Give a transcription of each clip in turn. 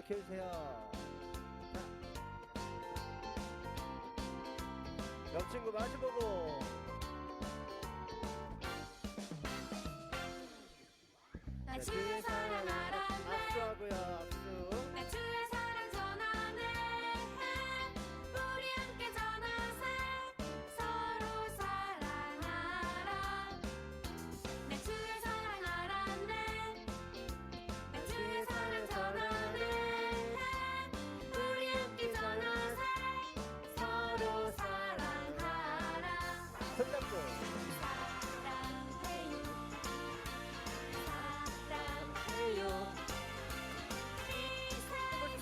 켜주세요. 옆 친구 마주보고. 나 주의 사랑 알았네. 악수하고요. 악수. 나 주의 사랑 전하네. 우리 함께 전하세. 서로 사랑하라. 나 주의 사랑 알았네. 나 주의 사랑 전하네. 우리 함께 전하세. 서로 사랑하라. 손잡고. 사랑해요. 사랑해요. 이 세상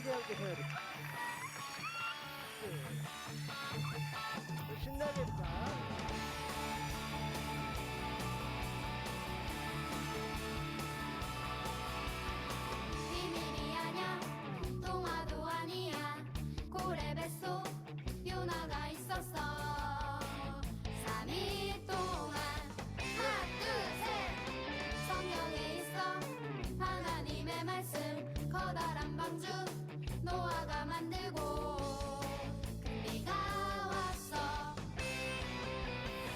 우리 함께 서야 돼. 신나게 해보자. 비밀이 아냐 동화도 아니야 고래 뱃속 요나가 있었어 3일 동안 하나 둘셋 성경에 있어 하나님의 말씀 커다란 방주 노아가 만들고 금비가 왔어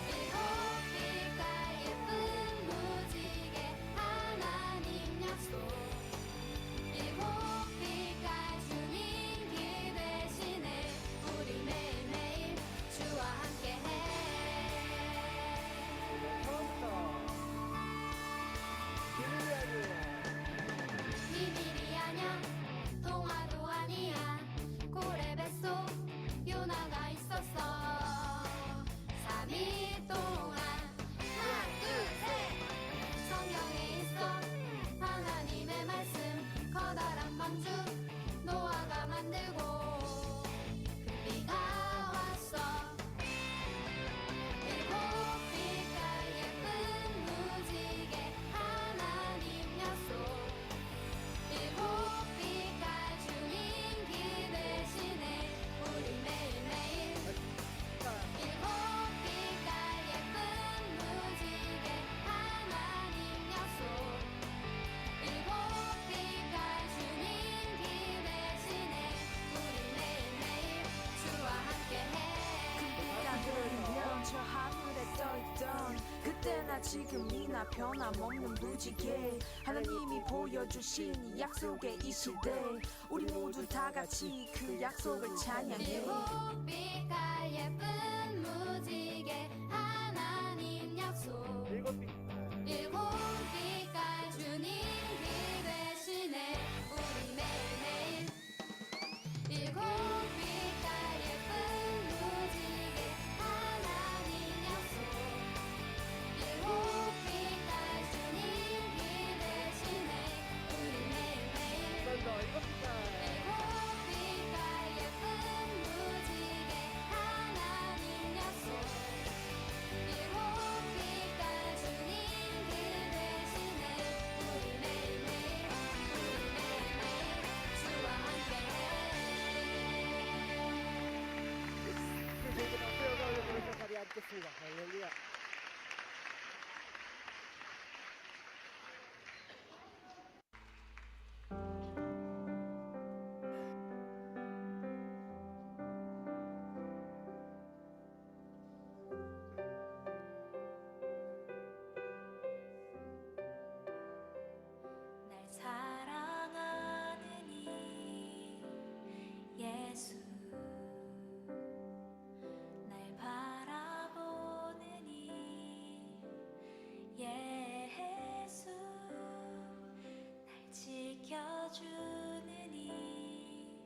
일곱 빛깔 예쁜 무지개 하나님 약속 일곱 빛깔 주님 길 대신에 우리 매일매일 주와 함께해 처음부터 비밀이 아니에요. 비밀이 아냐 동화도 아니야 고래 뱃속 요나가 있었어 3일 동안 하나 둘셋 성경에 있어 하나님의 말씀 커다란 방주 노아가 만들고 금비가 왔어 일곱 빛깔 예쁜 무지개 하나님 약속 일곱 빛깔 주님 길 대신에 우리 매일매일 일곱 빛깔 예쁜 무지개 하나님 약속 일곱 빛깔 주님 길 대신에 우리 매일매일 주와 함께해 비가 내리면 저 하늘에 떠있던 그때나 지금이나 변함없는 무지개 하나님이 보여주신 이 약속의 이 시대 우리 모두 다 같이 그 약속을 찬양해 일곱 빛깔 예쁜 무지개 하나님 약속 일곱 빛. 일곱 빛깔 주님 길 대신에 우리 매일매일 일곱 빛깔 예쁜 무지개 하나님 약속 일곱 빛깔 주님 길 대신에 우리 매일매일 한번더 일곱 빛깔. 일곱 빛깔 예쁜 무지개 하나님 약속 일곱 빛깔 주님 길 대신에 우리 매일매일 주와 함께해 세계 박수여가 올려주면서 자리에 앉겠습니다. 할렐루야. 날 사랑하는 이 예수 날 바라보는 이 예수 날 지켜주는 이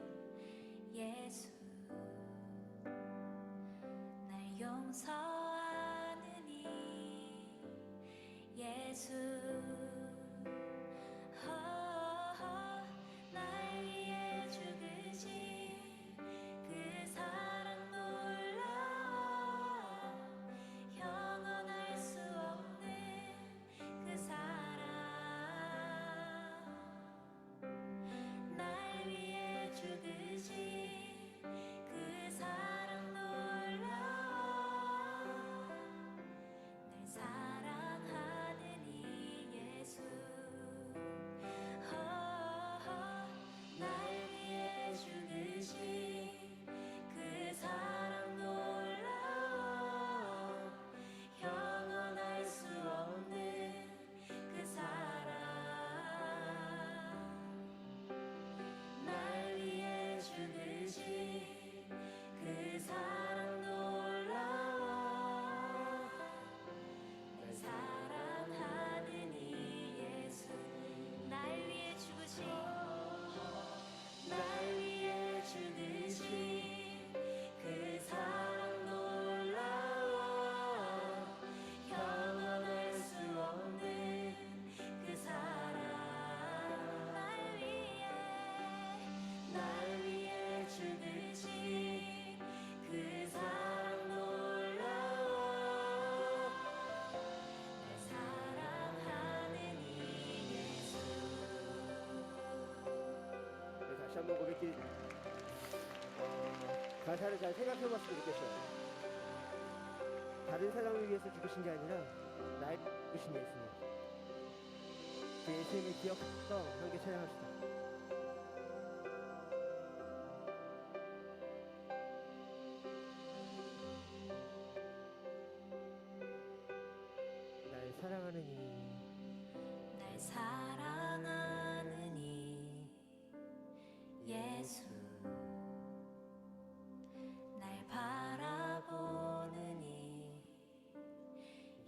예수 날 용서하는 이 예수 날 위해 죽으신 그 사랑 놀라워 영원할 수 없는 그 사랑 날 위해 죽으신 그 사랑 놀라워 날 사랑하는 이 한번 고백길 가사를 잘 생각해봤으면 좋겠어요. 다른 사람을 위해서 죽으신 게 아니라 나를 죽으신 예수님. 그 예수님을 기억해서 함께 찬양합시다. 날 사랑하는 날 사랑하는 이 예수 날 바라보는 이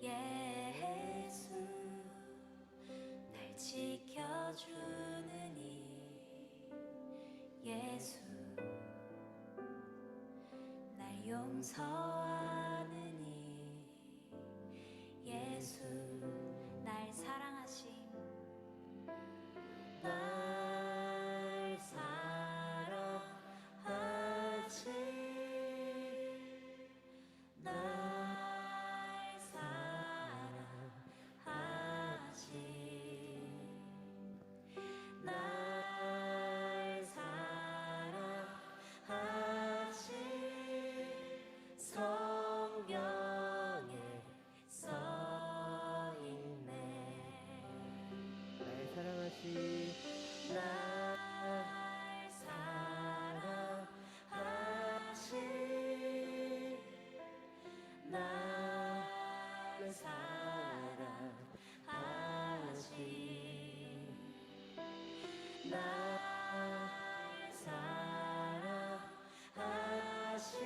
예수 날 지켜주는 이 예수 날 용서하는 이 예수 날 사랑하심 날 사랑하심 날 사랑하심 날 사랑하심 성경에 써있네 날 사랑하신 날 사랑하신 날 사랑하신 날 사랑하신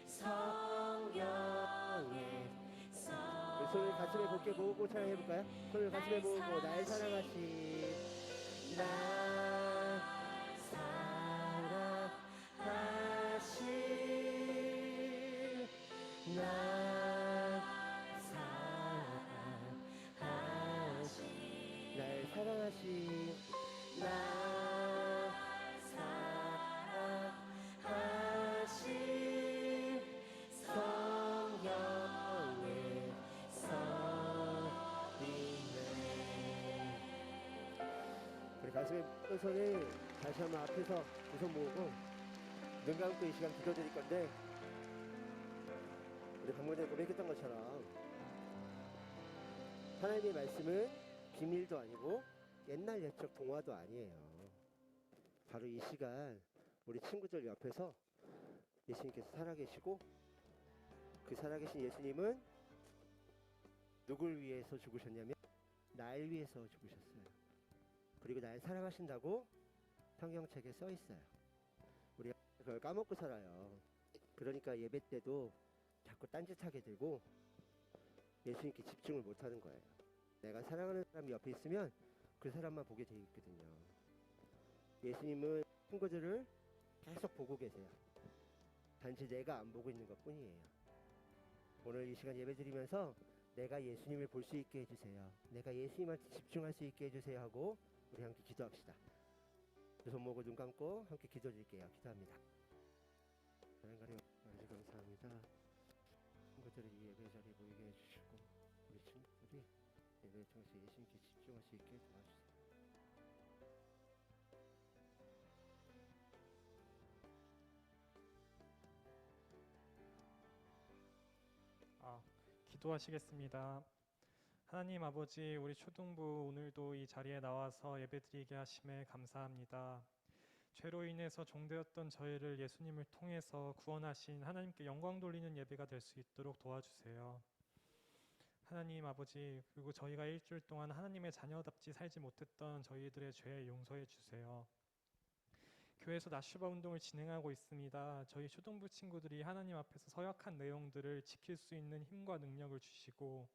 성경에 우리 손을 가슴에 곧게 모으고 찬양해볼까요? 손을 가슴에 모으고 날 사랑하신 날 사랑하신 날 사랑하신 날 사랑하신 날 사랑하신 성경에 써있네. 우리 가슴에 묻은 손을 다시 한번 앞에서 두 손 모으고 눈 감고 이 시간 기도드릴 건데, 우리 방금 전에 고백했던 것처럼 하나님의 말씀은 비밀도 아니고 옛날 옛적 동화도 아니에요. 바로 이 시간 우리 친구들 옆에서 예수님께서 살아계시고, 그 살아계신 예수님은 누굴 위해서 죽으셨냐면 날 위해서 죽으셨어요. 그리고 날 사랑하신다고 성경책에 써 있어요. 우리가 그걸 까먹고 살아요. 그러니까 예배 때도 자꾸 딴짓하게 되고 예수님께 집중을 못하는 거예요. 내가 사랑하는 사람이 옆에 있으면 그 사람만 보게 돼 있거든요. 예수님은 친구들을 계속 보고 계세요. 단지 내가 안 보고 있는 것 뿐이에요. 오늘 이 시간 예배 드리면서 내가 예수님을 볼 수 있게 해주세요, 내가 예수님한테 집중할 수 있게 해주세요 하고 우리 함께 기도합시다. 두 손 모으고 눈 감고 함께 기도 드릴게요. 기도합니다. 하나님 아버지 감사합니다. 친구들이 이 예배 자리에 모이게 해주시고 우리 친구들이 예배에 통해서 예수님께 집중할 수 있게 도와주세요. 기도하시겠습니다. 하나님 아버지, 우리 초등부 오늘도 이 자리에 나와서 예배드리게 하심에 감사합니다. 죄로 인해서 종되었던 저희를 예수님을 통해서 구원하신 하나님께 영광 돌리는 예배가 될 수 있도록 도와주세요. 하나님 아버지, 그리고 저희가 일주일 동안 하나님의 자녀답지 살지 못했던 저희들의 죄 용서해 주세요. 교회에서 낮슈바 운동을 진행하고 있습니다. 저희 초등부 친구들이 하나님 앞에서 서약한 내용들을 지킬 수 있는 힘과 능력을 주시고,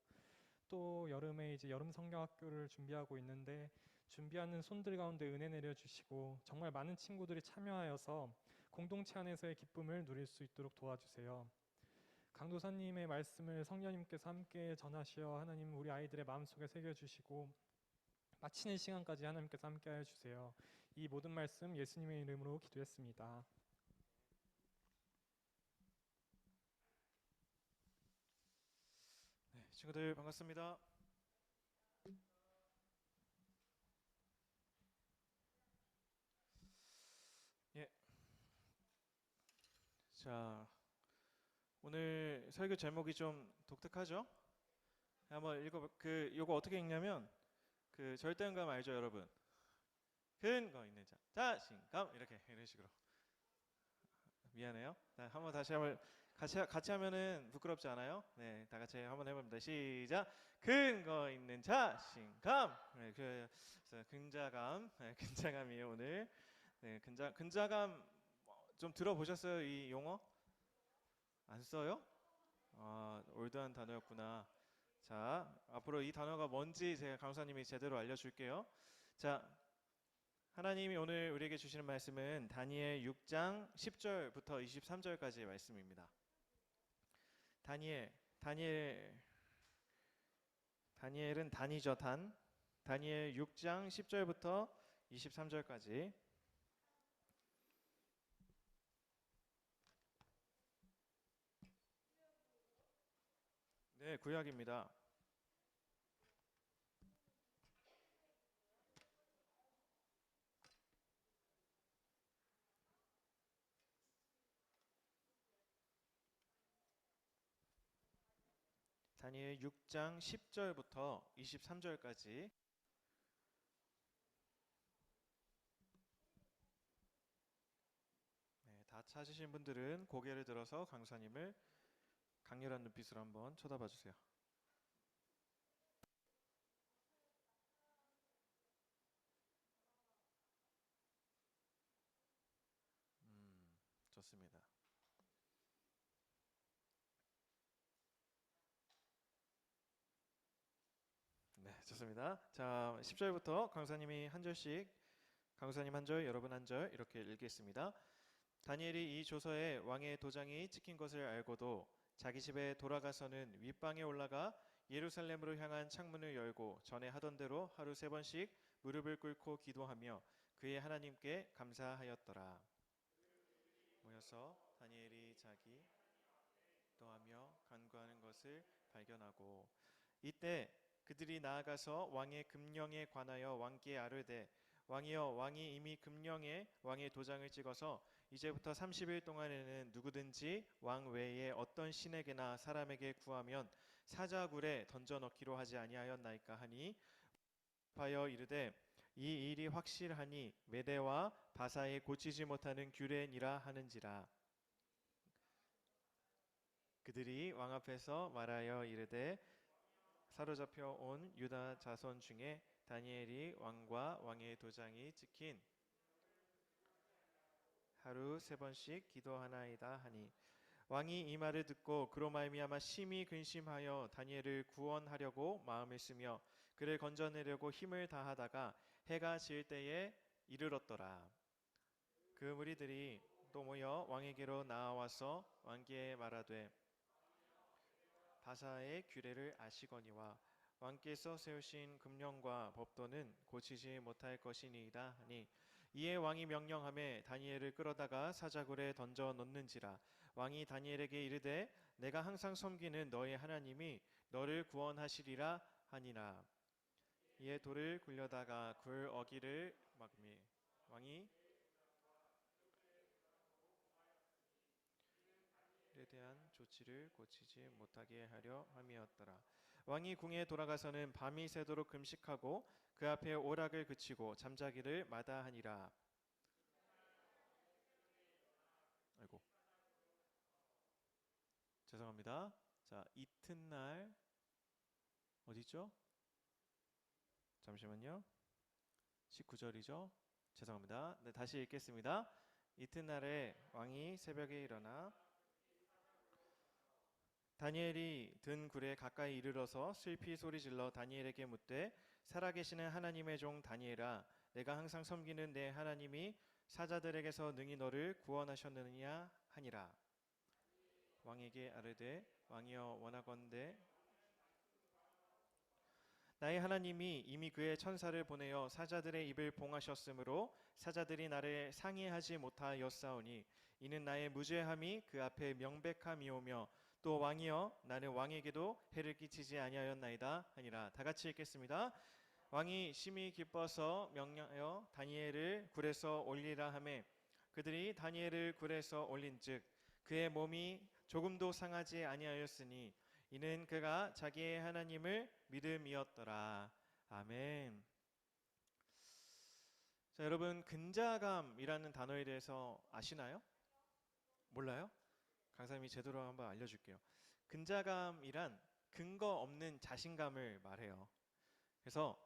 또 여름에 이제 여름 성경학교를 준비하고 있는데 준비하는 손들 가운데 은혜 내려주시고 정말 많은 친구들이 참여하여서 공동체 안에서의 기쁨을 누릴 수 있도록 도와주세요. 강도사님의 말씀을 성령님께서 함께 전하시어 하나님 우리 아이들의 마음속에 새겨주시고 마치는 시간까지 하나님께서 함께하여 주세요. 이 모든 말씀 예수님의 이름으로 기도했습니다. 네, 친구들 반갑습니다. 자, 오늘 설교 제목이 좀 독특하죠? 한번 요거 어떻게 읽냐면 그 절대음감 알죠, 여러분? 근거 있는 자, 자신감 이렇게 이런 식으로. 미안해요. 한번 다시 한번 같이 하면은 부끄럽지 않아요? 네, 다 같이 한번 해봅니다. 시작. 근거 있는 자신감. 네, 근자감, 네, 근자감이에요 오늘. 네, 근자감 좀 들어보셨어요 이 용어? 안 써요? 아, 올드한 단어였구나. 자, 앞으로 이 단어가 뭔지 제가 강사님이 제대로 알려줄게요. 자, 하나님이 오늘 우리에게 주시는 말씀은 다니엘 6장 10절부터 23절까지의 말씀입니다. 다니엘은 단이죠, 단. 다니엘 6장 10절부터 23절까지. 네, 구약입니다. 다니엘 6장 10절부터 23절까지. 네, 다 찾으신 분들은 고개를 들어서 강사님을 강렬한 눈빛으로 한번 쳐다봐 주세요. 좋습니다. 네, 좋습니다. 자, 10절부터 강사님이 한 절씩, 강사님 한 절, 여러분 한 절 이렇게 읽겠습니다. 다니엘이 이 조서에 왕의 도장이 찍힌 것을 알고도 자기 집에 돌아가서는 윗방에 올라가 예루살렘으로 향한 창문을 열고 전에 하던 대로 하루 3번씩 무릎을 꿇고 기도하며 그의 하나님께 감사하였더라. 모여서 다니엘이 자기 기도하며 간구하는 것을 발견하고 이때 그들이 나아가서 왕의 금령에 관하여 왕께 아뢰되 왕이여, 왕이 이미 금령에 왕의 도장을 찍어서 이제부터 30일 동안에는 누구든지 왕 외에 어떤 신에게나 사람에게 구하면 사자굴에 던져 넣기로 하지 아니하였나이까 하니 하여 이르되 이 일이 확실하니 메대와 바사에 고치지 못하는 규례니라 하는지라. 그들이 왕 앞에서 말하여 이르되 사로잡혀 온 유다 자손 중에 다니엘이 왕과 왕의 도장이 찍힌 하루 3번씩 기도하나이다 하니 왕이 이 말을 듣고 그로 말미암아 심히 근심하여 다니엘을 구원하려고 마음을 쓰며 그를 건져내려고 힘을 다하다가 해가 질 때에 이르렀더라. 그 무리들이 또 모여 왕에게로 나아와서 왕께 말하되 바사의 규례를 아시거니와 왕께서 세우신 금령과 법도는 고치지 못할 것이니이다 하니 이에 왕이 명령하매 다니엘을 끌어다가 사자굴에 던져 놓는지라. 왕이 다니엘에게 이르되 내가 항상 섬기는 너의 하나님이 너를 구원하시리라 하니라. 이에 돌을 굴려다가 굴 어기를 막미 왕이 에 대한 조치를 고치지 못하게 하려 함이었더라. 왕이 궁에 돌아가서는 밤이 새도록 금식하고 그 앞에 오락을 그치고 잠자기를 마다하니라. 아이고, 죄송합니다. 자, 이튿날 어디죠? 잠시만요. 19절이죠. 죄송합니다. 네, 다시 읽겠습니다. 이튿날에 왕이 새벽에 일어나 다니엘이 든 굴에 가까이 이르러서 슬피 소리질러 다니엘에게 묻되 살아계시는 하나님의 종 다니엘아, 내가 항상 섬기는 내 하나님이 사자들에게서 능히 너를 구원하셨느냐 하니라. 왕에게 아뢰되 왕이여 원하건대 나의 하나님이 이미 그의 천사를 보내어 사자들의 입을 봉하셨으므로 사자들이 나를 상해하지 못하였사오니 이는 나의 무죄함이 그 앞에 명백함이오며 또 왕이여 나는 왕에게도 해를 끼치지 아니하였나이다 하니라. 다 같이 읽겠습니다. 왕이 심히 기뻐서 명령하여 다니엘을 굴에서 올리라 하매 그들이 다니엘을 굴에서 올린즉 그의 몸이 조금도 상하지 아니하였으니 이는 그가 자기의 하나님을 믿음이었더라. 아멘. 자, 여러분 근자감이라는 단어에 대해서 아시나요? 몰라요? 강사님이 제대로 한번 알려줄게요. 근자감이란 근거 없는 자신감을 말해요. 그래서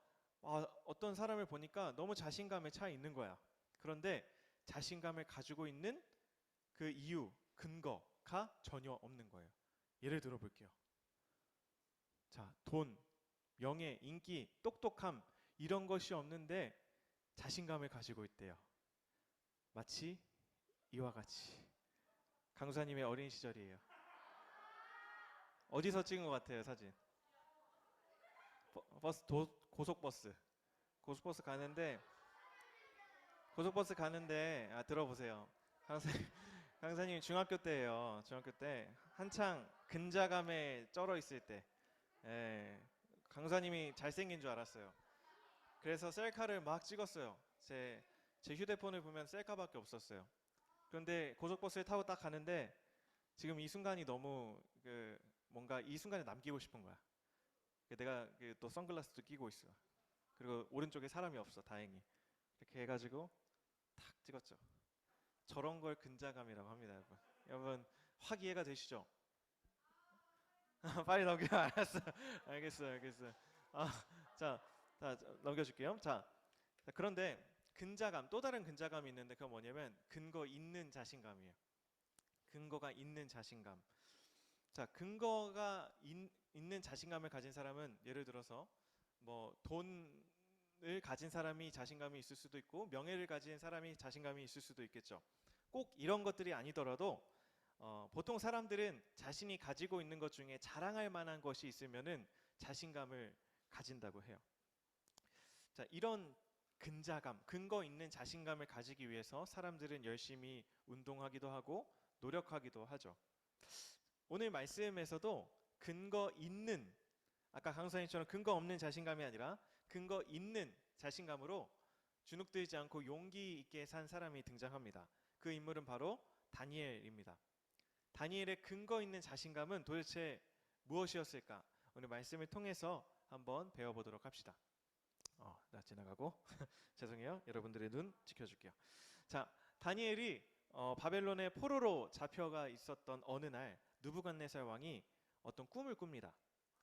어떤 사람을 보니까 너무 자신감에 차 있는 거야. 그런데 자신감을 가지고 있는 그 이유, 근거가 전혀 없는 거예요. 예를 들어 볼게요. 자, 돈, 명예, 인기, 똑똑함 이런 것이 없는데 자신감을 가지고 있대요. 마치 이와 같이. 강사님의 어린 시절이에요. 어디서 찍은 것 같아요, 사진? 고속버스 가는데 들어보세요. 강사님 중학교 때예요. 중학교 때 한창 근자감에 쩔어 있을 때, 강사님이 잘생긴 줄 알았어요. 그래서 셀카를 막 찍었어요. 제 휴대폰을 보면 셀카밖에 없었어요. 그런데 고속버스를 타고 딱 가는데 지금 이 순간이 너무 뭔가 이 순간에 남기고 싶은 거야. 내가 또 선글라스도 끼고 있어. 그리고 오른쪽에 사람이 없어, 다행히. 이렇게 해가지고 탁 찍었죠. 저런 걸 근자감이라고 합니다, 여러분. 여러분 확 이해가 되시죠? 빨리 넘겨. 알았어. 알겠어요. 자, 넘겨줄게요. 자, 그런데 근자감, 또 다른 근자감이 있는데 그건 뭐냐면 근거 있는 자신감이에요. 근거가 있는 자신감. 자, 근거가 있는 자신감을 가진 사람은 예를 들어서 뭐 돈을 가진 사람이 자신감이 있을 수도 있고 명예를 가진 사람이 자신감이 있을 수도 있겠죠. 꼭 이런 것들이 아니더라도 보통 사람들은 자신이 가지고 있는 것 중에 자랑할 만한 것이 있으면은 자신감을 가진다고 해요. 자, 이런 근자감, 근거 있는 자신감을 가지기 위해서 사람들은 열심히 운동하기도 하고 노력하기도 하죠. 오늘 말씀에서도 근거 있는, 아까 강사님처럼 근거 없는 자신감이 아니라 근거 있는 자신감으로 주눅들지 않고 용기 있게 산 사람이 등장합니다. 그 인물은 바로 다니엘입니다. 다니엘의 근거 있는 자신감은 도대체 무엇이었을까? 오늘 말씀을 통해서 한번 배워보도록 합시다. 나 지나가고 죄송해요. 여러분들의 눈 지켜줄게요. 자, 다니엘이 바벨론의 포로로 잡혀가 있었던 어느 날 느부갓네살 왕이 어떤 꿈을 꿉니다.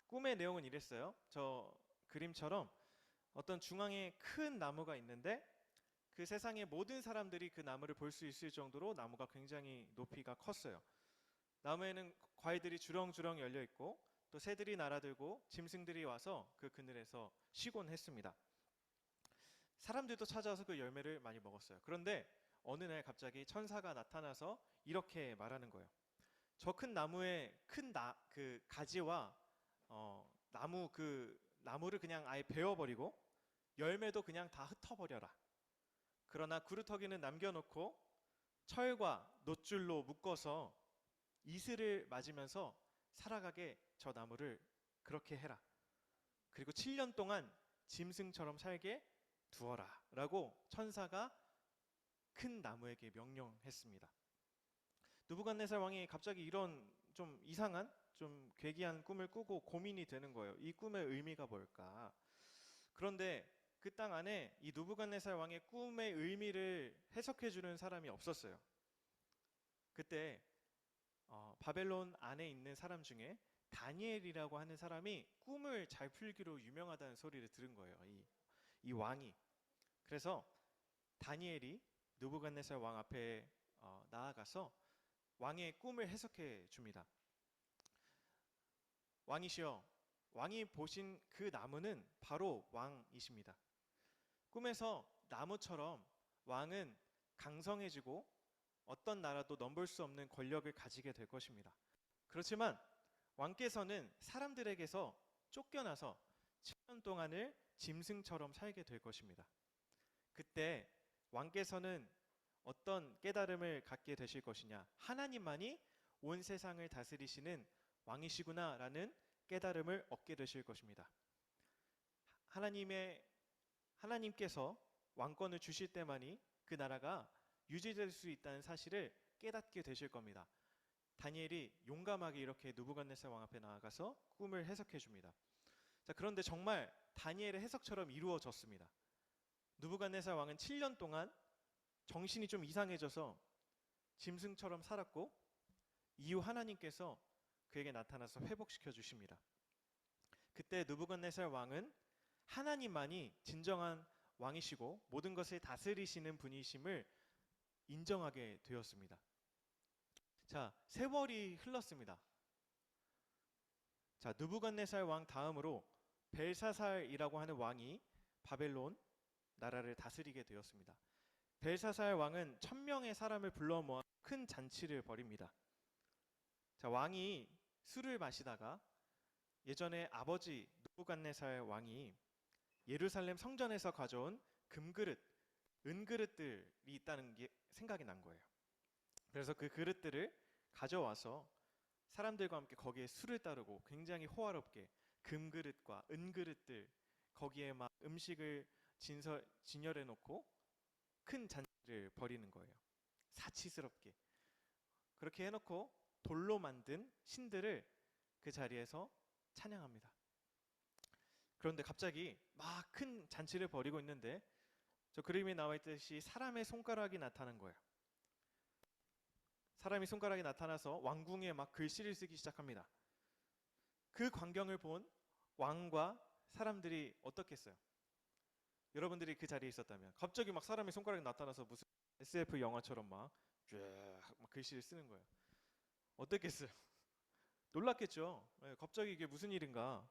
꿈의 내용은 이랬어요. 저 그림처럼 어떤 중앙에 큰 나무가 있는데 그 세상의 모든 사람들이 그 나무를 볼 수 있을 정도로 나무가 굉장히 높이가 컸어요. 나무에는 과일들이 주렁주렁 열려 있고 또 새들이 날아들고 짐승들이 와서 그 그늘에서 쉬곤 했습니다. 사람들도 찾아와서 그 열매를 많이 먹었어요. 그런데 어느 날 갑자기 천사가 나타나서 이렇게 말하는 거예요. 저 큰 나무의 그 가지와 나무를 그냥 아예 베어버리고 열매도 그냥 다 흩어버려라. 그러나 구루터기는 남겨놓고 철과 놋줄로 묶어서 이슬을 맞으면서 살아가게 저 나무를 그렇게 해라. 그리고 7년 동안 짐승처럼 살게 두어라 라고 천사가 큰 나무에게 명령했습니다. 느부갓네살 왕이 갑자기 이런 좀 이상한, 좀 괴기한 꿈을 꾸고 고민이 되는 거예요. 이 꿈의 의미가 뭘까? 그런데 그 땅 안에 이 느부갓네살 왕의 꿈의 의미를 해석해 주는 사람이 없었어요. 그때 바벨론 안에 있는 사람 중에 다니엘이라고 하는 사람이 꿈을 잘 풀기로 유명하다는 소리를 들은 거예요. 이 왕이. 그래서 다니엘이 느부갓네살 왕 앞에 나아가서 왕의 꿈을 해석해 줍니다. 왕이시여, 왕이 보신 그 나무는 바로 왕이십니다. 꿈에서 나무처럼 왕은 강성해지고 어떤 나라도 넘볼 수 없는 권력을 가지게 될 것입니다. 그렇지만 왕께서는 사람들에게서 쫓겨나서 7년 동안을 짐승처럼 살게 될 것입니다. 그때 왕께서는 어떤 깨달음을 갖게 되실 것이냐? 하나님만이 온 세상을 다스리시는 왕이시구나라는 깨달음을 얻게 되실 것입니다. 하나님께서 왕권을 주실 때만이 그 나라가 유지될 수 있다는 사실을 깨닫게 되실 겁니다. 다니엘이 용감하게 이렇게 느부갓네살 왕 앞에 나아가서 꿈을 해석해 줍니다. 자, 그런데 정말 다니엘의 해석처럼 이루어졌습니다. 느부갓네살 왕은 7년 동안 정신이 좀 이상해져서 짐승처럼 살았고, 이후 하나님께서 그에게 나타나서 회복시켜 주십니다. 그때 느부갓네살 왕은 하나님만이 진정한 왕이시고 모든 것을 다스리시는 분이심을 인정하게 되었습니다. 자, 세월이 흘렀습니다. 자, 느부갓네살 왕 다음으로 벨사살이라고 하는 왕이 바벨론 나라를 다스리게 되었습니다. 벨사살 왕은 1000명의 사람을 불러 모아 큰 잔치를 벌입니다. 자, 왕이 술을 마시다가 예전에 아버지 느부갓네살 왕이 예루살렘 성전에서 가져온 금그릇, 은그릇들이 있다는 게 생각이 난 거예요. 그래서 그 그릇들을 가져와서 사람들과 함께 거기에 술을 따르고 굉장히 호화롭게 금그릇과 은그릇들 거기에 막 음식을 진열해 놓고 큰 잔치를 벌이는 거예요. 사치스럽게. 그렇게 해놓고 돌로 만든 신들을 그 자리에서 찬양합니다. 그런데 갑자기 막 큰 잔치를 벌이고 있는데 저 그림에 나와 있듯이 사람의 손가락이 나타난 거예요. 사람이 손가락이 나타나서 왕궁에 막 글씨를 쓰기 시작합니다. 그 광경을 본 왕과 사람들이 어떻겠어요? 여러분들이 그 자리에 있었다면 갑자기 막 사람의 손가락이 나타나서 무슨 SF 영화처럼 막 글씨를 쓰는 거예요. 어떻겠어요? 놀랐겠죠. 갑자기 이게 무슨 일인가?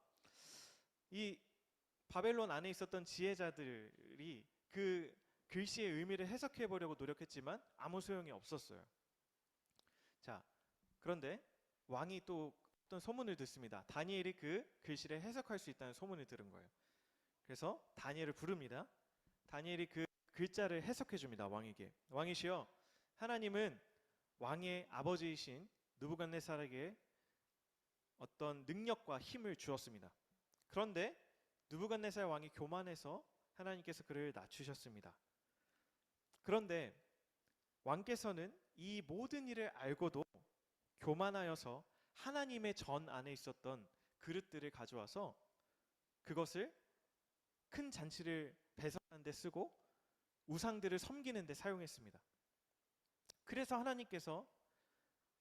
이 바벨론 안에 있었던 지혜자들이 그 글씨의 의미를 해석해 보려고 노력했지만 아무 소용이 없었어요. 자, 그런데 왕이 또 어떤 소문을 듣습니다. 다니엘이 그 글씨를 해석할 수 있다는 소문을 들은 거예요. 그래서 다니엘을 부릅니다. 다니엘이 그 글자를 해석해 줍니다. 왕에게. 왕이시여, 하나님은 왕의 아버지이신 느부갓네살에게 어떤 능력과 힘을 주었습니다. 그런데 느부갓네살 왕이 교만해서 하나님께서 그를 낮추셨습니다. 그런데 왕께서는 이 모든 일을 알고도 교만하여서 하나님의 전 안에 있었던 그릇들을 가져와서 그것을 큰 잔치를 배설하는 데 쓰고 우상들을 섬기는 데 사용했습니다. 그래서 하나님께서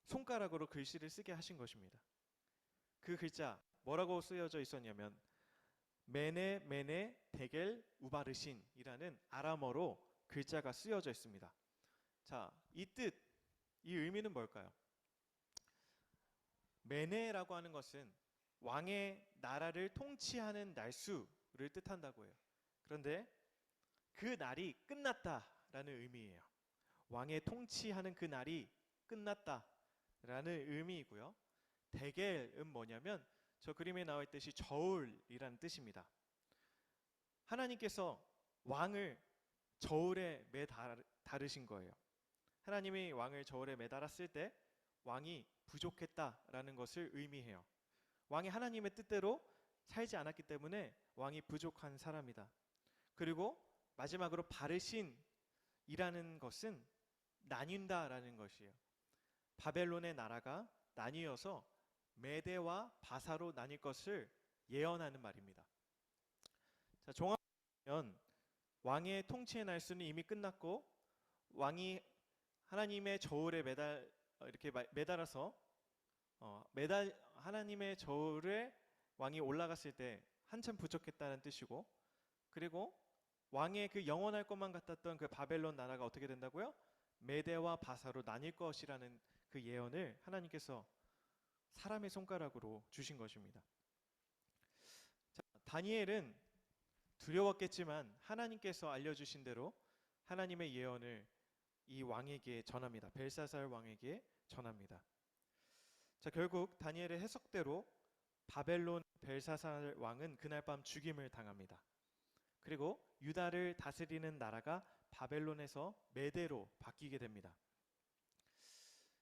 손가락으로 글씨를 쓰게 하신 것입니다. 그 글자 뭐라고 쓰여져 있었냐면 메네 메네 데겔 우바르신이라는 아람어로 글자가 쓰여져 있습니다. 자, 이 뜻, 이 의미는 뭘까요? 메네라고 하는 것은 왕의 나라를 통치하는 날수를 뜻한다고 해요. 그런데 그 날이 끝났다라는 의미예요. 왕의 통치하는 그 날이 끝났다라는 의미이고요. 데겔은 뭐냐면 저 그림에 나와 있듯이 저울이라는 뜻입니다. 하나님께서 왕을 저울에 매달으신 거예요. 하나님이 왕을 저울에 매달았을 때 왕이 부족했다라는 것을 의미해요. 왕이 하나님의 뜻대로 살지 않았기 때문에 왕이 부족한 사람이다. 그리고 마지막으로 바르신이라는 것은 나뉜다라는 것이에요. 바벨론의 나라가 나뉘어서 메대와 바사로 나뉠 것을 예언하는 말입니다. 자, 종합하면 왕의 통치의 날수는 이미 끝났고 왕이 하나님의 저울에 이렇게 매달아서 하나님의 저울에 왕이 올라갔을 때 한참 부족했다는 뜻이고, 그리고 왕의 그 영원할 것만 같았던 그 바벨론 나라가 어떻게 된다고요? 메대와 바사로 나뉠 것이라는 그 예언을 하나님께서 사람의 손가락으로 주신 것입니다. 자, 다니엘은 두려웠겠지만 하나님께서 알려주신 대로 하나님의 예언을 이 왕에게 전합니다. 벨사살 왕에게 전합니다. 자, 결국 다니엘의 해석대로 바벨론 벨사살 왕은 그날 밤 죽임을 당합니다. 그리고 유다를 다스리는 나라가 바벨론에서 메대로 바뀌게 됩니다.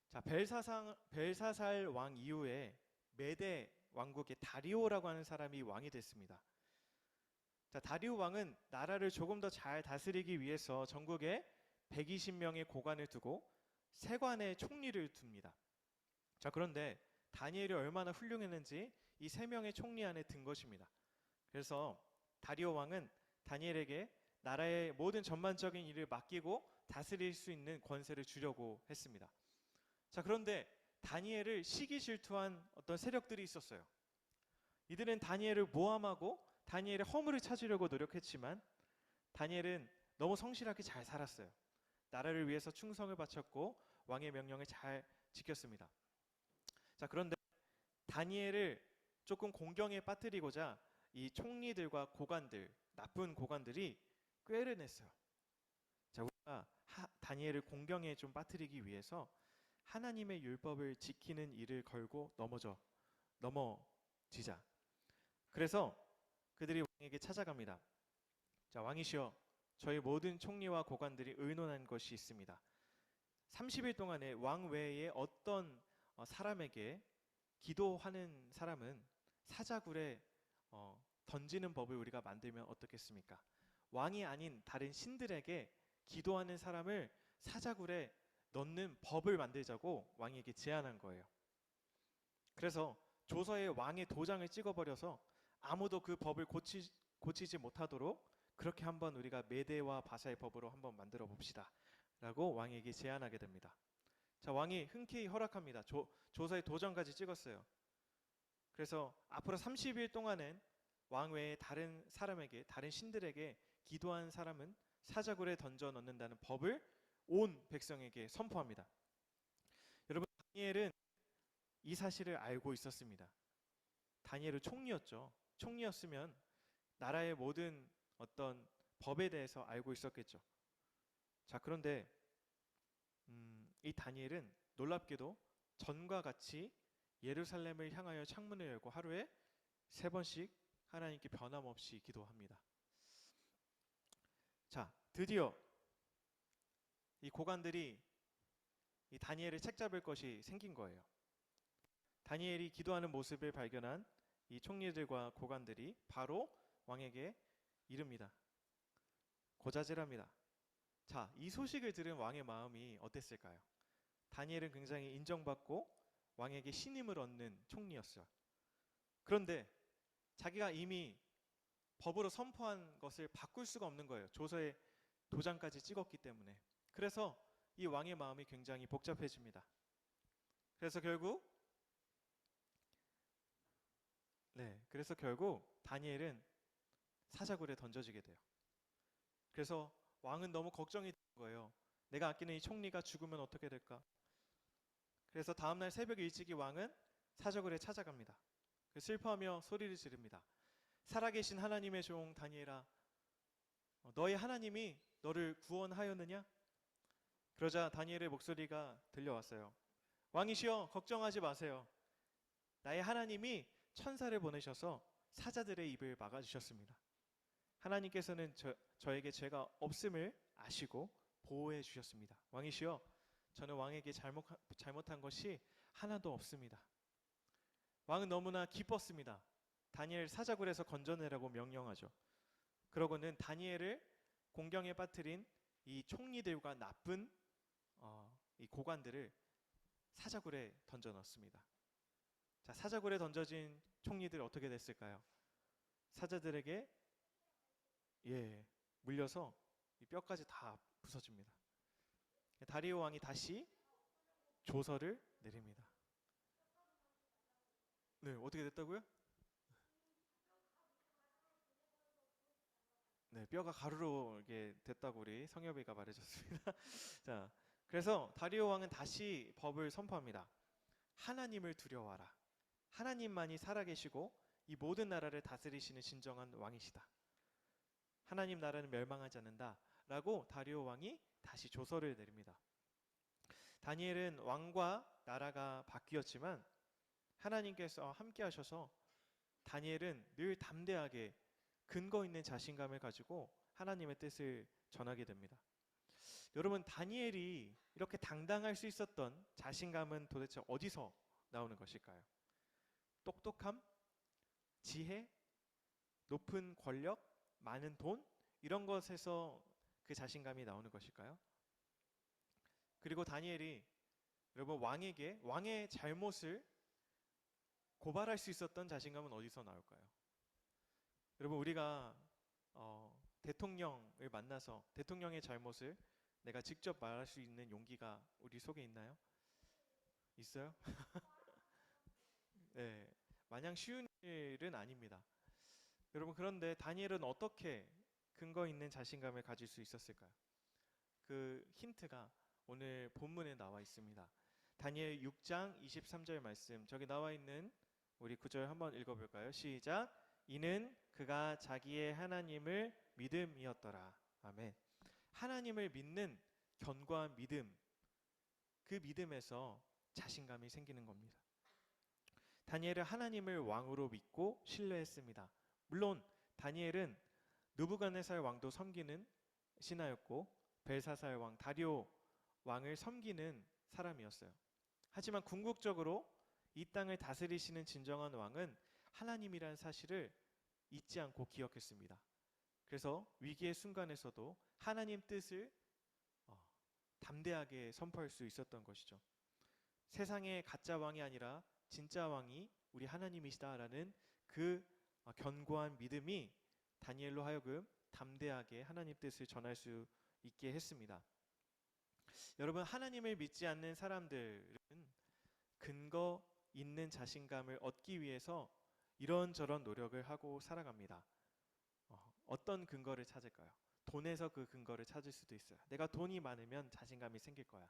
자, 벨사살 왕 이후에 메대 왕국의 다리오라고 하는 사람이 왕이 됐습니다. 자, 다리오 왕은 나라를 조금 더 잘 다스리기 위해서 전국에 120명의 고관을 두고 세관의 총리를 둡니다. 자, 그런데 다니엘이 얼마나 훌륭했는지 이 세 명의 총리 안에 든 것입니다. 그래서 다리오 왕은 다니엘에게 나라의 모든 전반적인 일을 맡기고 다스릴 수 있는 권세를 주려고 했습니다. 자, 그런데 다니엘을 시기 질투한 어떤 세력들이 있었어요. 이들은 다니엘을 모함하고 다니엘의 허물을 찾으려고 노력했지만 다니엘은 너무 성실하게 잘 살았어요. 나라를 위해서 충성을 바쳤고 왕의 명령을 잘 지켰습니다. 자, 그런데 다니엘을 조금 공경에 빠뜨리고자 이 총리들과 고관들, 나쁜 고관들이 꾀를 냈어요. 자, 우리가 다니엘을 공경에 좀 빠뜨리기 위해서 하나님의 율법을 지키는 일을 걸고 넘어지자. 그래서 그들이 왕에게 찾아갑니다. 자, 왕이시여, 저희 모든 총리와 고관들이 의논한 것이 있습니다. 30일 동안에 왕 외에 어떤 사람에게 기도하는 사람은 사자굴에 던지는 법을 우리가 만들면 어떻겠습니까? 왕이 아닌 다른 신들에게 기도하는 사람을 사자굴에 넣는 법을 만들자고 왕에게 제안한 거예요. 그래서 조서에 왕의 도장을 찍어버려서 아무도 그 법을 고치지 못하도록 그렇게 한번 우리가 메대와 바사의 법으로 한번 만들어 봅시다 라고 왕에게 제안하게 됩니다. 자, 왕이 흔쾌히 허락합니다. 조서에 도장까지 찍었어요. 그래서 앞으로 30일 동안은 왕 외에 다른 사람에게, 다른 신들에게 기도한 사람은 사자굴에 던져 넣는다는 법을 온 백성에게 선포합니다. 여러분, 다니엘은 이 사실을 알고 있었습니다. 다니엘은 총리였죠. 총리였으면 나라의 모든 어떤 법에 대해서 알고 있었겠죠. 자, 그런데 이 다니엘은 놀랍게도 전과 같이 예루살렘을 향하여 창문을 열고 하루에 3번씩 하나님께 변함없이 기도합니다. 자, 드디어 이 고관들이 이 다니엘을 책잡을 것이 생긴 거예요. 다니엘이 기도하는 모습을 발견한 이 총리들과 고관들이 바로 왕에게 이릅니다. 고자질합니다. 자, 이 소식을 들은 왕의 마음이 어땠을까요? 다니엘은 굉장히 인정받고 왕에게 신임을 얻는 총리였어요. 그런데 자기가 이미 법으로 선포한 것을 바꿀 수가 없는 거예요. 조서에 도장까지 찍었기 때문에. 그래서 이 왕의 마음이 굉장히 복잡해집니다. 그래서 결국 다니엘은 사자굴에 던져지게 돼요. 그래서 왕은 너무 걱정이 되는 거예요. 내가 아끼는 이 총리가 죽으면 어떻게 될까? 그래서 다음날 새벽 일찍이 왕은 사자굴에 찾아갑니다. 슬퍼하며 소리를 지릅니다. 살아계신 하나님의 종 다니엘아, 너의 하나님이 너를 구원하였느냐? 그러자 다니엘의 목소리가 들려왔어요. 왕이시여, 걱정하지 마세요. 나의 하나님이 천사를 보내셔서 사자들의 입을 막아주셨습니다. 하나님께서는 저에게 죄가 없음을 아시고 보호해 주셨습니다. 왕이시여, 저는 왕에게 잘못한 것이 하나도 없습니다. 왕은 너무나 기뻤습니다. 다니엘 사자굴에서 건져내라고 명령하죠. 그러고는 다니엘을 공경에 빠뜨린 이 총리들과 나쁜 이 고관들을 사자굴에 던져 넣습니다. 자, 사자굴에 던져진 총리들 어떻게 됐을까요? 사자들에게 물려서 이 뼈까지 다 부서집니다. 다리오 왕이 다시 조서를 내립니다. 네, 어떻게 됐다고요? 네, 뼈가 가루로 이렇게 됐다고 우리 성엽이가 말해줬습니다. 자, 그래서 다리오 왕은 다시 법을 선포합니다. 하나님을 두려워하라. 하나님만이 살아계시고 이 모든 나라를 다스리시는 진정한 왕이시다. 하나님 나라는 멸망하지 않는다 라고 다리오 왕이 다시 조서를 내립니다. 다니엘은 왕과 나라가 바뀌었지만 하나님께서 함께 하셔서 다니엘은 늘 담대하게 근거 있는 자신감을 가지고 하나님의 뜻을 전하게 됩니다. 여러분, 다니엘이 이렇게 당당할 수 있었던 자신감은 도대체 어디서 나오는 것일까요? 똑똑함? 지혜? 높은 권력? 많은 돈? 이런 것에서 그 자신감이 나오는 것일까요? 그리고 다니엘이 여러분 왕의 잘못을 고발할 수 있었던 자신감은 어디서 나올까요? 여러분 우리가 대통령을 만나서 대통령의 잘못을 내가 직접 말할 수 있는 용기가 우리 속에 있나요? 있어요? 네, 마냥 쉬운 일은 아닙니다. 여러분 그런데 다니엘은 어떻게 근거 있는 자신감을 가질 수 있었을까요? 그 힌트가 오늘 본문에 나와 있습니다. 다니엘 6장 23절 말씀, 저기 나와 있는 우리 구절 한번 읽어볼까요? 시작. 이는 그가 자기의 하나님을 믿음이었더라. 아멘. 하나님을 믿는 견고한 믿음, 그 믿음에서 자신감이 생기는 겁니다. 다니엘은 하나님을 왕으로 믿고 신뢰했습니다. 물론 다니엘은 느부갓네살 왕도 섬기는 신하였고 벨사살 왕, 다리오 왕을 섬기는 사람이었어요. 하지만 궁극적으로 이 땅을 다스리시는 진정한 왕은 하나님이라는 사실을 잊지 않고 기억했습니다. 그래서 위기의 순간에서도 하나님 뜻을 담대하게 선포할 수 있었던 것이죠. 세상의 가짜 왕이 아니라 진짜 왕이 우리 하나님이시다라는 그 견고한 믿음이 다니엘로 하여금 담대하게 하나님 뜻을 전할 수 있게 했습니다. 여러분 하나님을 믿지 않는 사람들은 근거 있는 자신감을 얻기 위해서 이런저런 노력을 하고 살아갑니다. 어떤 근거를 찾을까요? 돈에서 그 근거를 찾을 수도 있어요. 내가 돈이 많으면 자신감이 생길 거야.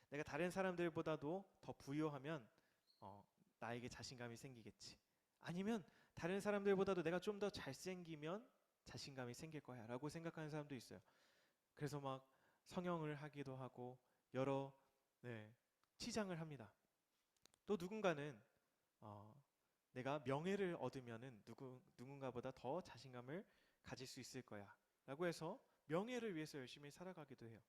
내가 다른 사람들보다도 더 부유하면 나에게 자신감이 생기겠지. 아니면 다른 사람들보다도 내가 좀 더 잘생기면 자신감이 생길 거야 라고 생각하는 사람도 있어요. 그래서 막 성형을 하기도 하고 여러 치장을 합니다. 또 누군가는 내가 명예를 얻으면은 누군가보다 더 자신감을 가질 수 있을 거야 라고 해서 명예를 위해서 열심히 살아가기도 해요.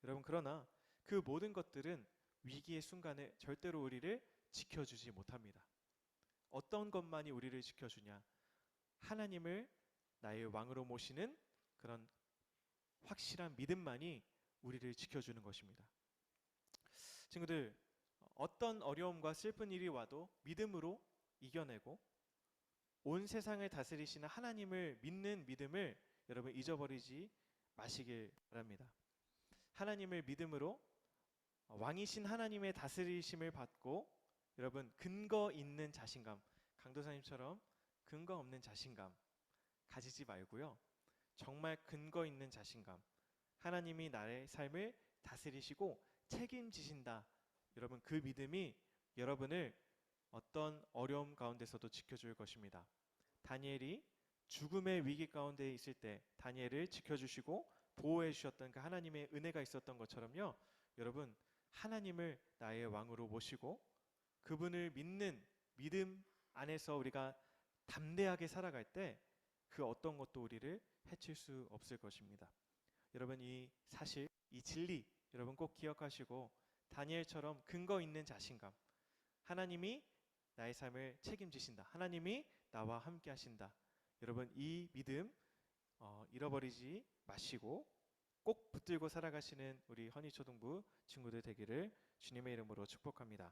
여러분 그러나 그 모든 것들은 위기의 순간에 절대로 우리를 지켜주지 못합니다. 어떤 것만이 우리를 지켜주냐? 하나님을 나의 왕으로 모시는 그런 확실한 믿음만이 우리를 지켜주는 것입니다. 친구들, 어떤 어려움과 슬픈 일이 와도 믿음으로 이겨내고 온 세상을 다스리시는 하나님을 믿는 믿음을 여러분 잊어버리지 마시길 바랍니다. 하나님을 믿음으로 왕이신 하나님의 다스리심을 받고 여러분 근거 있는 자신감, 강도사님처럼 근거 없는 자신감 가지지 말고요. 정말 근거 있는 자신감, 하나님이 나의 삶을 다스리시고 책임지신다. 여러분 그 믿음이 여러분을 어떤 어려움 가운데서도 지켜줄 것입니다. 다니엘이 죽음의 위기 가운데 있을 때 다니엘을 지켜주시고 보호해 주셨던 그 하나님의 은혜가 있었던 것처럼요. 여러분 하나님을 나의 왕으로 모시고 그분을 믿는 믿음 안에서 우리가 담대하게 살아갈 때 그 어떤 것도 우리를 해칠 수 없을 것입니다. 여러분 이 사실, 이 진리 여러분 꼭 기억하시고 다니엘처럼 근거 있는 자신감, 하나님이 나의 삶을 책임지신다, 하나님이 나와 함께 하신다. 여러분 이 믿음 잃어버리지 마시고 꼭 붙들고 살아가시는 우리 허니초등부 친구들 되기를 주님의 이름으로 축복합니다.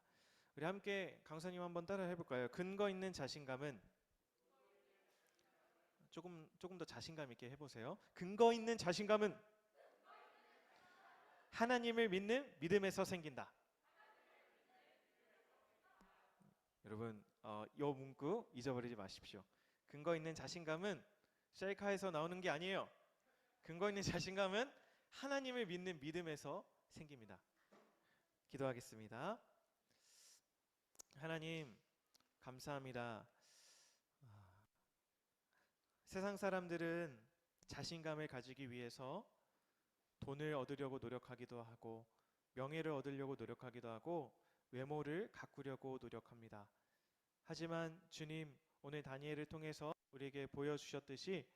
우리 함께 강사님 한번 따라 해볼까요? 근거 있는 자신감은 조금 더 자신감 있게 해보세요. 근거 있는 자신감은 하나님을 믿는 믿음에서 생긴다. 여러분 이 문구 잊어버리지 마십시오. 근거 있는 자신감은 셀카에서 나오는 게 아니에요. 근거 있는 자신감은 하나님을 믿는 믿음에서 생깁니다. 기도하겠습니다. 하나님 감사합니다. 세상 사람들은 자신감을 가지기 위해서 돈을 얻으려고 노력하기도 하고 명예를 얻으려고 노력하기도 하고 외모를 가꾸려고 노력합니다. 하지만 주님 오늘 다니엘을 통해서 우리에게 보여주셨듯이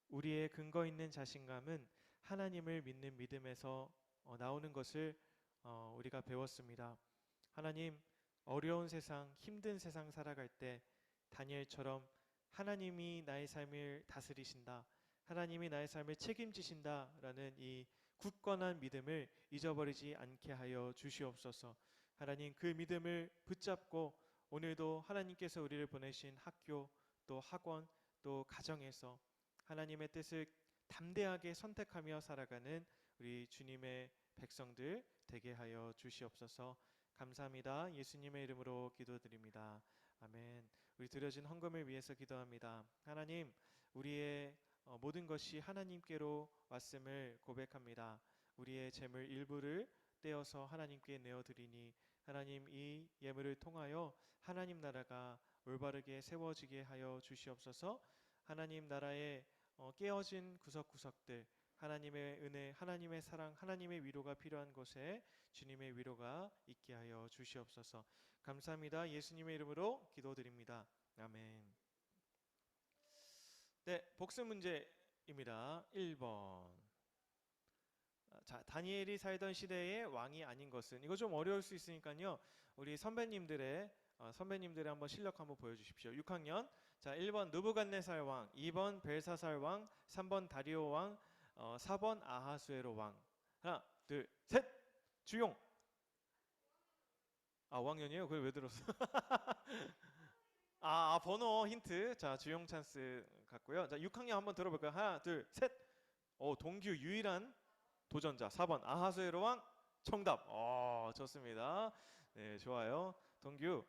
우리의 근거 있는 자신감은 하나님을 믿는 믿음에서 나오는 것을 우리가 배웠습니다. 하나님 어려운 세상, 힘든 세상 살아갈 때 다니엘처럼 하나님이 나의 삶을 다스리신다, 하나님이 나의 삶을 책임지신다라는 이 굳건한 믿음을 잊어버리지 않게 하여 주시옵소서. 하나님, 그 믿음을 붙잡고 오늘도 하나님께서 우리를 보내신 학교, 또 학원, 또 가정에서 하나님의 뜻을 담대하게 선택하며 살아가는 우리 주님의 백성들 되게 하여 주시옵소서. 감사합니다. 예수님의 이름으로 기도드립니다. 아멘. 우리 드려진 헌금을 위해서 기도합니다. 하나님, 우리의 모든 것이 하나님께로 왔음을 고백합니다. 우리의 재물 일부를 떼어서 하나님께 내어드리니 하나님, 이 예물을 통하여 하나님 나라가 올바르게 세워지게 하여 주시옵소서. 하나님 나라의 깨어진 구석구석들, 하나님의 은혜, 하나님의 사랑, 하나님의 위로가 필요한 곳에 주님의 위로가 있게 하여 주시옵소서. 감사합니다. 예수님의 이름으로 기도드립니다. 아멘. 네, 복습 문제입니다. 1번. 자, 다니엘이 살던 시대의 왕이 아닌 것은, 이거 좀 어려울 수 있으니까요. 우리 선배님들의 한번 실력 한번 보여주십시오. 6학년. 자, 1번 느부갓네살 왕, 2번 벨사살 왕, 3번 다리오 왕, 4번 아하수에로 왕. 하나, 둘, 셋. 주용. 아, 5학년이에요? 그걸 왜 들었어? 번호 힌트. 자, 주용 찬스 같고요. 자, 6학년 한번 들어볼까요? 하나, 둘, 셋. 동규 유일한 도전자 4번 아하수에로 왕. 정답. 좋습니다. 네, 좋아요. 동규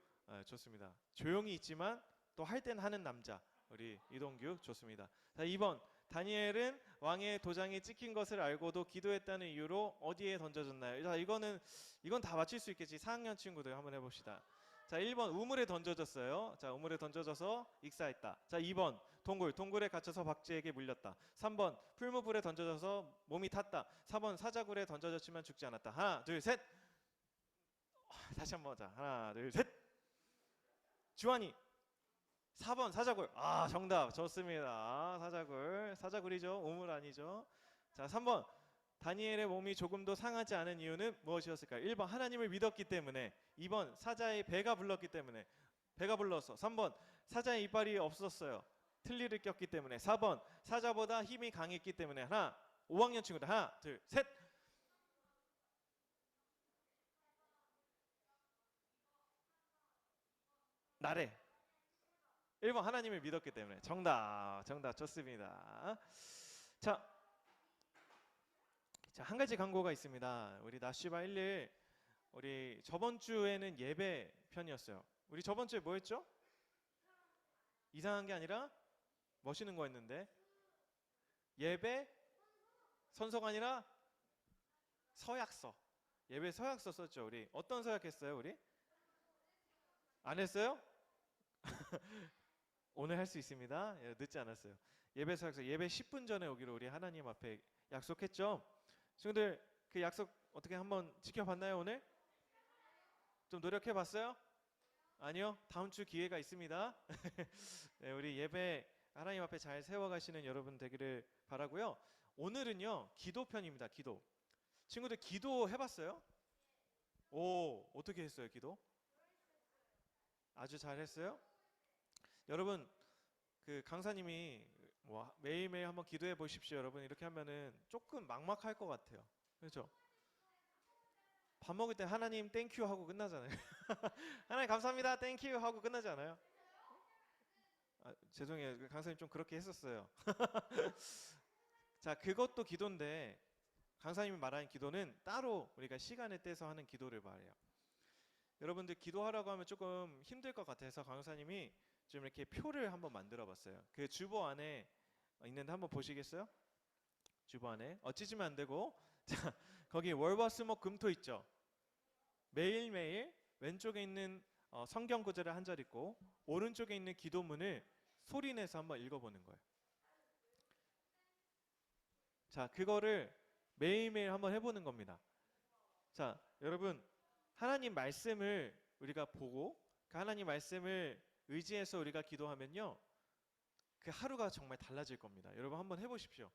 좋습니다. 조용히 있지만 또 할 땐 하는 남자 우리 이동규 좋습니다. 자, 2번 다니엘은 왕의 도장이 찍힌 것을 알고도 기도했다는 이유로 어디에 던져졌나요? 자, 이건 다 맞힐 수 있겠지. 4학년 친구들 한번 해봅시다. 자, 1번 우물에 던져졌어요. 자, 우물에 던져져서 익사했다. 자, 2번 동굴에 갇혀서 박쥐에게 물렸다. 3번 풀무불에 던져져서 몸이 탔다. 4번 사자굴에 던져졌지만 죽지 않았다. 하나, 둘, 셋. 다시 한번 하자. 하나, 둘, 셋. 주환이. 4번 사자굴. 정답. 좋습니다. 사자굴이죠. 우물 아니죠. 자, 3번 다니엘의 몸이 조금도 상하지 않은 이유는 무엇이었을까요? 1번 하나님을 믿었기 때문에, 2번 사자의 배가 불렀기 때문에, 배가 불렀어. 3번 사자의 이빨이 없었어요. 틀니를 꼈기 때문에. 4번 사자보다 힘이 강했기 때문에. 하나, 5학년 친구들 하나, 둘, 셋. 나래. 1번 하나님을 믿었기 때문에. 정답 좋습니다. 자, 한 가지 광고가 있습니다. 우리 나시바 11 우리 저번 주에는 예배 편이었어요. 우리 저번 주에 뭐 했죠? 이상한 게 아니라 멋있는 거 했는데, 예배 선서가 아니라 서약서. 예배 서약서 썼죠. 우리 어떤 서약 했어요? 우리 안 했어요? 오늘 할 수 있습니다. 늦지 않았어요. 예배 서약서, 예배 10분 전에 오기로 우리 하나님 앞에 약속했죠. 친구들 그 약속 어떻게 한번 지켜봤나요? 오늘 좀 노력해봤어요? 아니요? 다음 주 기회가 있습니다. 네, 우리 예배 하나님 앞에 잘 세워가시는 여러분 되기를 바라고요. 오늘은요 기도편입니다. 기도. 친구들 기도 해봤어요? 어떻게 했어요? 기도? 아주 잘했어요? 여러분, 그 강사님이 매일매일 한번 기도해 보십시오. 여러분, 이렇게 하면은 조금 막막할 것 같아요. 그렇죠? 밥 먹을 때 하나님 땡큐 하고 끝나잖아요. 하나님 감사합니다 땡큐 하고 끝나지 않아요? 죄송해요. 강사님 좀 그렇게 했었어요. 자, 그것도 기도인데 강사님이 말하는 기도는 따로 우리가 시간을 떼서 하는 기도를 말해요. 여러분들 기도하라고 하면 조금 힘들 것 같아서 강사님이 좀 이렇게 표를 한번 만들어 봤어요. 그 주보 안에 있는데 한번 보시겠어요? 주보 안에 찢으면 안 되고, 자, 거기 월화수목 금토 있죠. 매일매일 왼쪽에 있는 성경 구절을 한 절 읽고 오른쪽에 있는 기도문을 소리내서 한번 읽어보는 거예요. 자, 그거를 매일매일 한번 해보는 겁니다. 자, 여러분, 하나님 말씀을 우리가 보고 그 하나님 말씀을 의지해서 우리가 기도하면요, 그 하루가 정말 달라질 겁니다. 여러분 한번 해보십시오.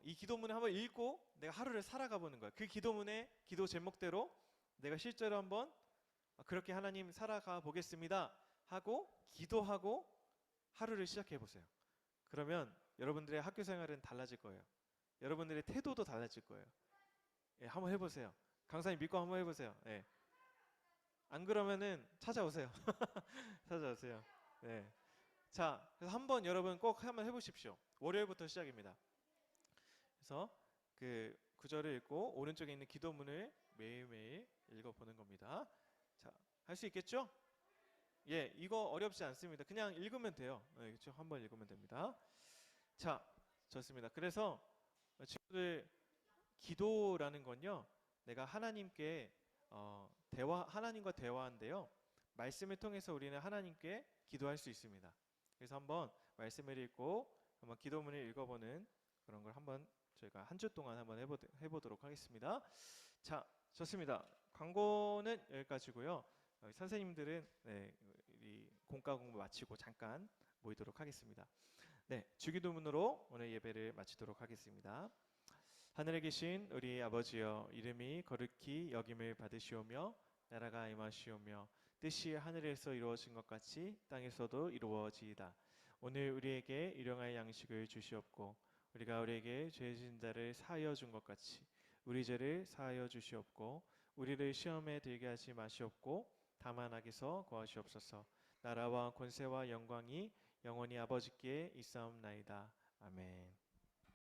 이 기도문을 한번 읽고 내가 하루를 살아가 보는 거예요. 그 기도문의 기도 제목대로 내가 실제로 한번 그렇게 하나님 살아가 보겠습니다 하고 기도하고 하루를 시작해 보세요. 그러면 여러분들의 학교 생활은 달라질 거예요. 여러분들의 태도도 달라질 거예요. 예, 한번 해보세요. 강사님 믿고 한번 해보세요. 예. 안 그러면은 찾아오세요. 찾아오세요. 네. 자, 그래서 한번 여러분 꼭 한번 해보십시오. 월요일부터 시작입니다. 그래서 그 구절을 읽고 오른쪽에 있는 기도문을 매일매일 읽어보는 겁니다. 자, 할 수 있겠죠? 예, 이거 어렵지 않습니다. 그냥 읽으면 돼요. 네, 그렇죠? 한번 읽으면 됩니다. 자, 좋습니다. 그래서 친구들 기도라는 건요, 내가 하나님께 하나님과 대화인데요. 말씀을 통해서 우리는 하나님께 기도할 수 있습니다. 그래서 한번 말씀을 읽고 한번 기도문을 읽어보는 그런 걸 한번 저희가 한 주 동안 한번 해보도록 하겠습니다. 자, 좋습니다. 광고는 여기까지고요. 선생님들은 이 공과 공부 마치고 잠깐 모이도록 하겠습니다. 네, 주기도문으로 오늘 예배를 마치도록 하겠습니다. 하늘에 계신 우리 아버지여, 이름이 거룩히 여김을 받으시오며 나라가 임하시오며 뜻이 하늘에서 이루어진 것 같이 땅에서도 이루어지이다. 오늘 우리에게 일용할 양식을 주시옵고 우리가 우리에게 죄 지은 자를 사하여 준 것 같이 우리 죄를 사하여 주시옵고 우리를 시험에 들게 하지 마시옵고 다만 악에서 구하시옵소서. 나라와 권세와 영광이 영원히 아버지께 있사옵나이다. 아멘.